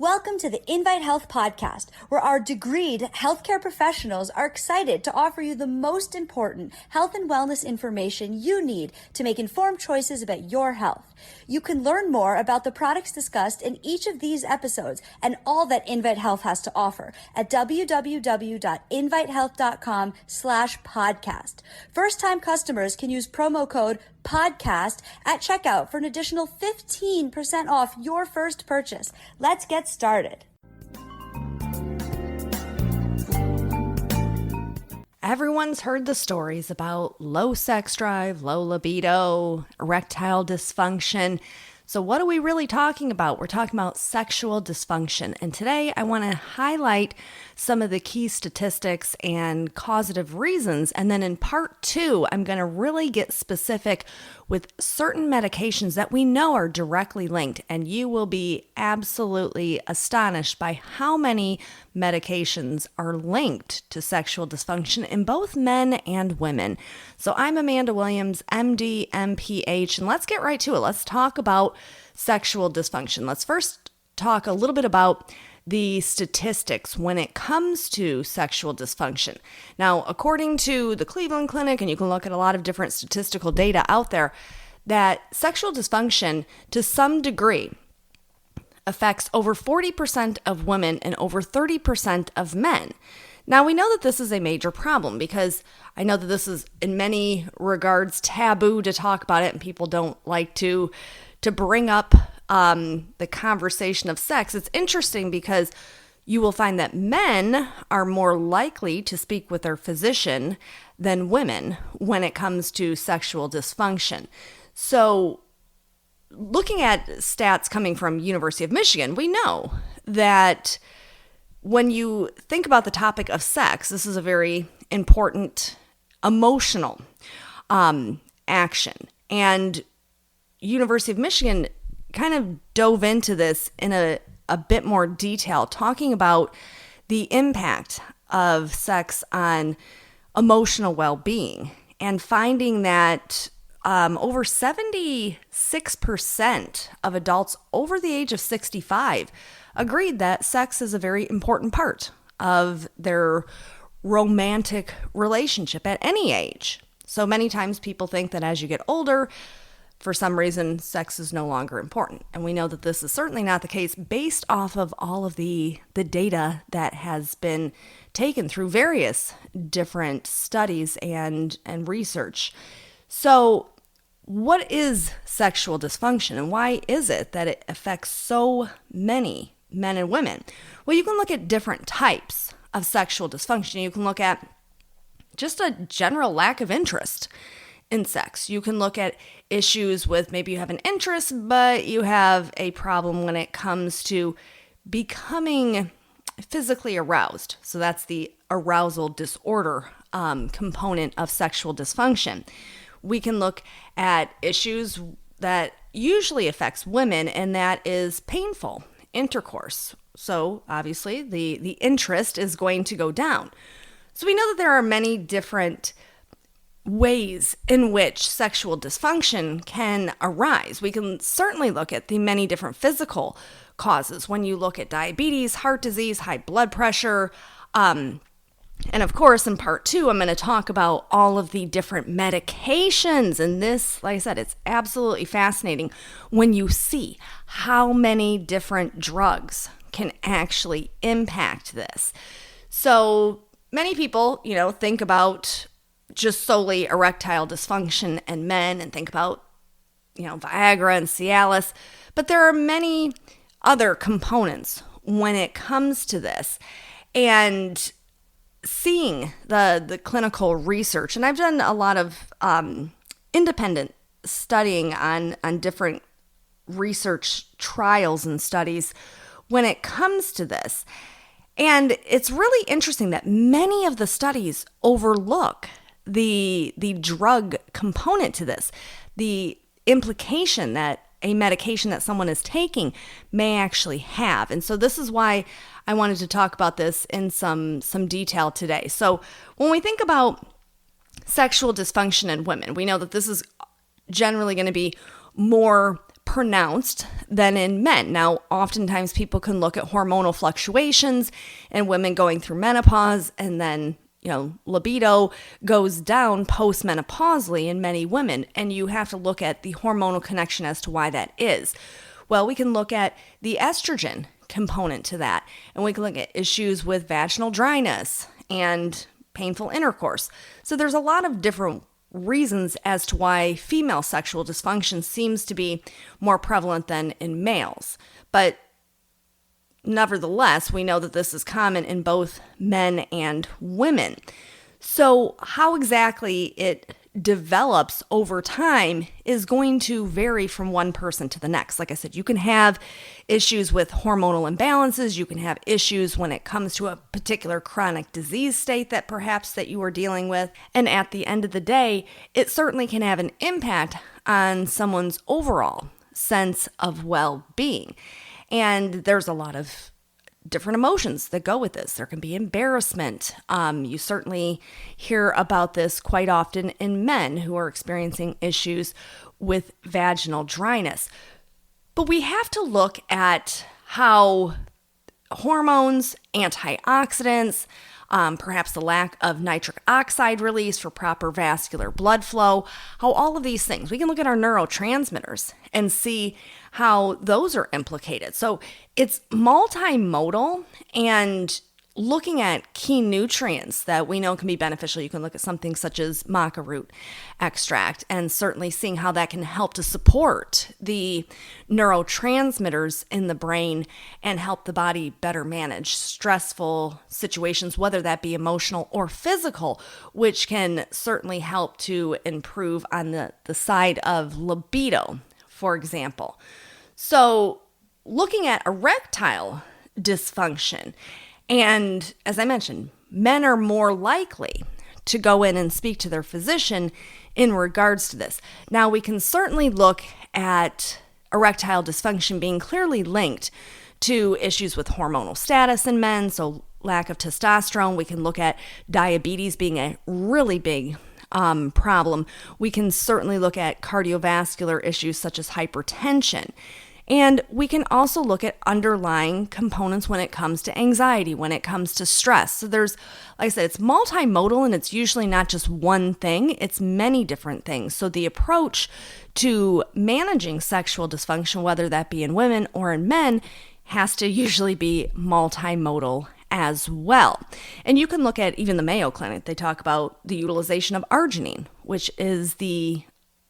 Welcome to the Invite Health podcast, where our degreed healthcare professionals are excited to offer you the most important health and wellness information you need to make informed choices about your health. You can learn more about the products discussed in each of these episodes and all that Invite Health has to offer at www.invitehealth.com/podcast. First-time customers can use promo code podcast at checkout for an additional 15% off your first purchase. Let's get started. Everyone's heard the stories about low sex drive, low libido, erectile dysfunction. So what are we really talking about? We're talking about sexual dysfunction. And today I want to highlight some of the key statistics and causative reasons. And then in part 2, I'm going to really get specific with certain medications that we know are directly linked. And you will be absolutely astonished by how many medications are linked to sexual dysfunction in both men and women. So I'm Amanda Williams, MD, MPH, and let's get right to it. Let's talk about sexual dysfunction. Let's first talk a little bit about the statistics when it comes to sexual dysfunction. Now, according to the Cleveland Clinic, and you can look at a lot of different statistical data out there, that sexual dysfunction to some degree affects over 40% of women and over 30% of men. Now, we know that this is a major problem because I know that this is in many regards taboo to talk about it, and people don't like to bring up the conversation of sex. It's interesting because you will find that men are more likely to speak with their physician than women when it comes to sexual dysfunction. So looking at stats coming from University of Michigan, we know that when you think about the topic of sex, this is a very important emotional action. And University of Michigan kind of dove into this in a bit more detail, talking about the impact of sex on emotional well-being and finding that over 76% of adults over the age of 65 agreed that sex is a very important part of their romantic relationship at any age. So many times people think that as you get older, for some reason, sex is no longer important. And we know that this is certainly not the case based off of all of the data that has been taken through various different studies and research. So what is sexual dysfunction and why is it that it affects so many men and women? Well, you can look at different types of sexual dysfunction. You can look at just a general lack of interest in sex. You can look at issues with maybe you have an interest, but you have a problem when it comes to becoming physically aroused. So that's the arousal disorder component of sexual dysfunction. We can look at issues that usually affects women, and that is painful intercourse. So obviously the interest is going to go down. So we know that there are many different ways in which sexual dysfunction can arise. We can certainly look at the many different physical causes when you look at diabetes, heart disease, high blood pressure, and of course, in part 2, I'm going to talk about all of the different medications. And this, like I said, it's absolutely fascinating when you see how many different drugs can actually impact this. So many people, think about just solely erectile dysfunction in men and think about, Viagra and Cialis. But there are many other components when it comes to this. And seeing the clinical research, and I've done a lot of independent studying on different research trials and studies when it comes to this. And it's really interesting that many of the studies overlook the drug component to this, the implication that a medication that someone is taking may actually have. And so this is why I wanted to talk about this in some detail today. So when we think about sexual dysfunction in women, we know that this is generally going to be more pronounced than in men. Now, oftentimes people can look at hormonal fluctuations and women going through menopause, and then libido goes down postmenopausally in many women, and you have to look at the hormonal connection as to why that is. Well, we can look at the estrogen component to that, and we can look at issues with vaginal dryness and painful intercourse. So there's a lot of different reasons as to why female sexual dysfunction seems to be more prevalent than in males. But nevertheless, we know that this is common in both men and women. So how exactly it develops over time is going to vary from one person to the next. Like I said, you can have issues with hormonal imbalances. You can have issues when it comes to a particular chronic disease state that perhaps that you are dealing with. And at the end of the day, it certainly can have an impact on someone's overall sense of well-being. And there's a lot of different emotions that go with this. There can be embarrassment. You certainly hear about this quite often in men who are experiencing issues with vaginal dryness. But we have to look at how hormones, antioxidants, perhaps the lack of nitric oxide release for proper vascular blood flow, how all of these things, we can look at our neurotransmitters and see how those are implicated. So it's multimodal, and looking at key nutrients that we know can be beneficial. You can look at something such as maca root extract, and certainly seeing how that can help to support the neurotransmitters in the brain and help the body better manage stressful situations, whether that be emotional or physical, which can certainly help to improve on the side of libido, for example. So looking at erectile dysfunction, and as I mentioned, men are more likely to go in and speak to their physician in regards to this. Now, we can certainly look at erectile dysfunction being clearly linked to issues with hormonal status in men, so lack of testosterone. We can look at diabetes being a really big problem. We can certainly look at cardiovascular issues such as hypertension. And we can also look at underlying components when it comes to anxiety, when it comes to stress. So there's, like I said, it's multimodal, and it's usually not just one thing, it's many different things. So the approach to managing sexual dysfunction, whether that be in women or in men, has to usually be multimodal as well. And you can look at even the Mayo Clinic. They talk about the utilization of arginine, which is the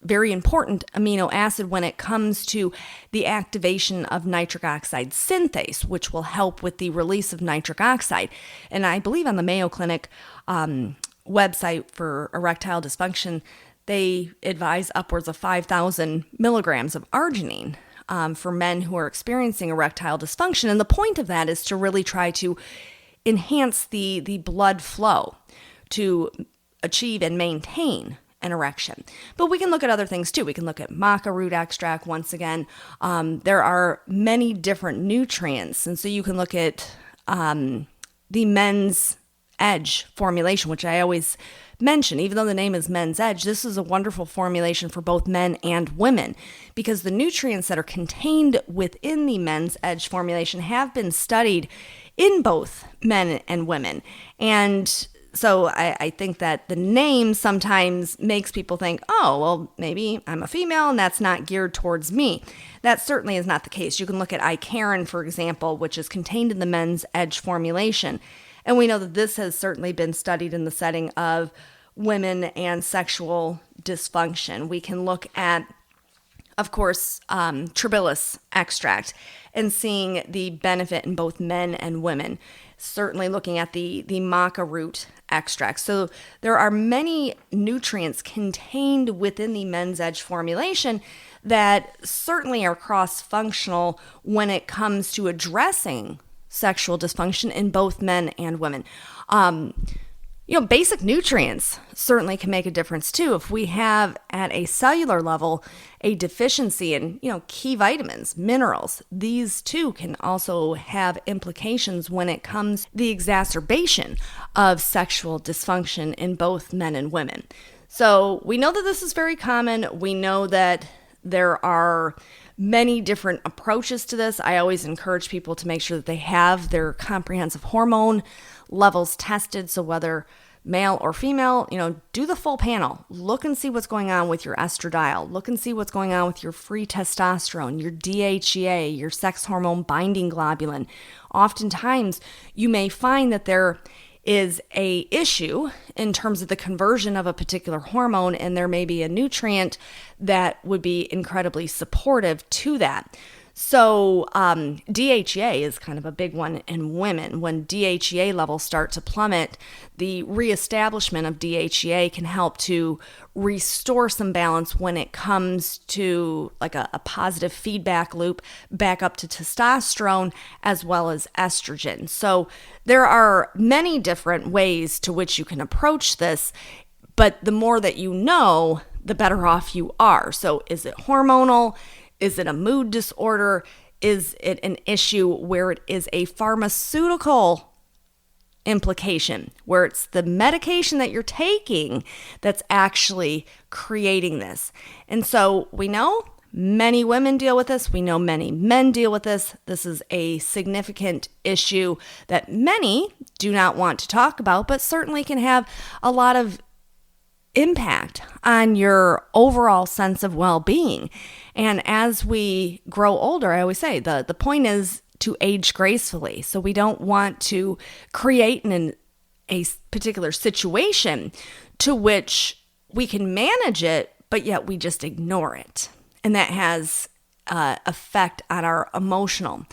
very important amino acid when it comes to the activation of nitric oxide synthase, which will help with the release of nitric oxide. And I believe on the Mayo Clinic website for erectile dysfunction, they advise upwards of 5,000 milligrams of arginine for men who are experiencing erectile dysfunction. And the point of that is to really try to enhance the blood flow to achieve and maintain an erection. But we can look at other things too. We can look at maca root extract once again. There are many different nutrients. And so you can look at the Men's Edge formulation, which I always mention. Even though the name is Men's Edge, this is a wonderful formulation for both men and women, because the nutrients that are contained within the Men's Edge formulation have been studied in both men and women. And so I think that the name sometimes makes people think, oh, well, maybe I'm a female and that's not geared towards me. That certainly is not the case. You can look at Icarin, for example, which is contained in the Men's Edge formulation. And we know that this has certainly been studied in the setting of women and sexual dysfunction. We can look at, of course, Tribulus extract and seeing the benefit in both men and women. Certainly looking at the maca root extract. So there are many nutrients contained within the Men's Edge formulation that certainly are cross-functional when it comes to addressing sexual dysfunction in both men and women. Basic nutrients certainly can make a difference too. If we have at a cellular level a deficiency in, key vitamins, minerals, these too can also have implications when it comes to the exacerbation of sexual dysfunction in both men and women. So we know that this is very common. We know that There are many different approaches to this. I always encourage people to make sure that they have their comprehensive hormone levels tested. So whether male or female, do the full panel. Look and see what's going on with your estradiol. Look and see what's going on with your free testosterone, your DHEA, your sex hormone binding globulin. Oftentimes, you may find that there is a issue in terms of the conversion of a particular hormone, and there may be a nutrient that would be incredibly supportive to that. So DHEA is kind of a big one in women. When DHEA levels start to plummet, the reestablishment of DHEA can help to restore some balance when it comes to like a positive feedback loop back up to testosterone as well as estrogen. So there are many different ways to which you can approach this, but the more that you know, the better off you are. So is it hormonal? Is it a mood disorder? Is it an issue where it is a pharmaceutical implication, where it's the medication that you're taking that's actually creating this? And so we know many women deal with this. We know many men deal with this. This is a significant issue that many do not want to talk about, but certainly can have a lot of impact on your overall sense of well-being. And as we grow older, I always say the point is to age gracefully. So we don't want to create a particular situation to which we can manage it, but yet we just ignore it. And that has effect on our emotional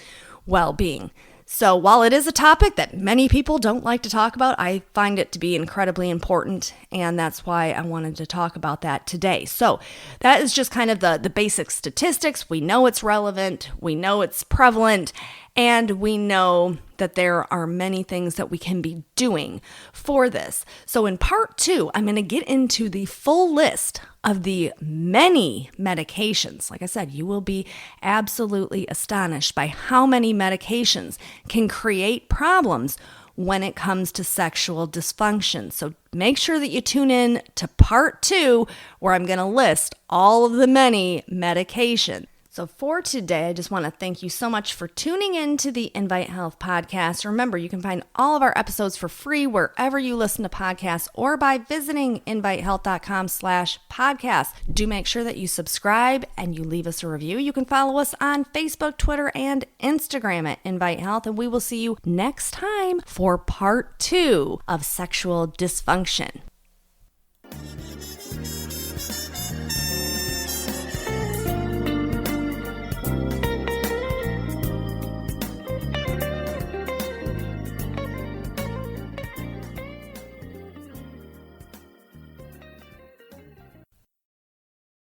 well-being. So while it is a topic that many people don't like to talk about, I find it to be incredibly important, and that's why I wanted to talk about that today. So that is just kind of the basic statistics. We know it's relevant, we know it's prevalent, and we know that there are many things that we can be doing for this. So in part 2, I'm going to get into the full list of the many medications. Like I said, you will be absolutely astonished by how many medications can create problems when it comes to sexual dysfunction. So make sure that you tune in to part 2, where I'm going to list all of the many medications. So for today, I just want to thank you so much for tuning in to the Invite Health podcast. Remember, you can find all of our episodes for free wherever you listen to podcasts or by visiting invitehealth.com/podcast. Do make sure that you subscribe and you leave us a review. You can follow us on Facebook, Twitter, and Instagram at Invite Health, and we will see you next time for part 2 of sexual dysfunction.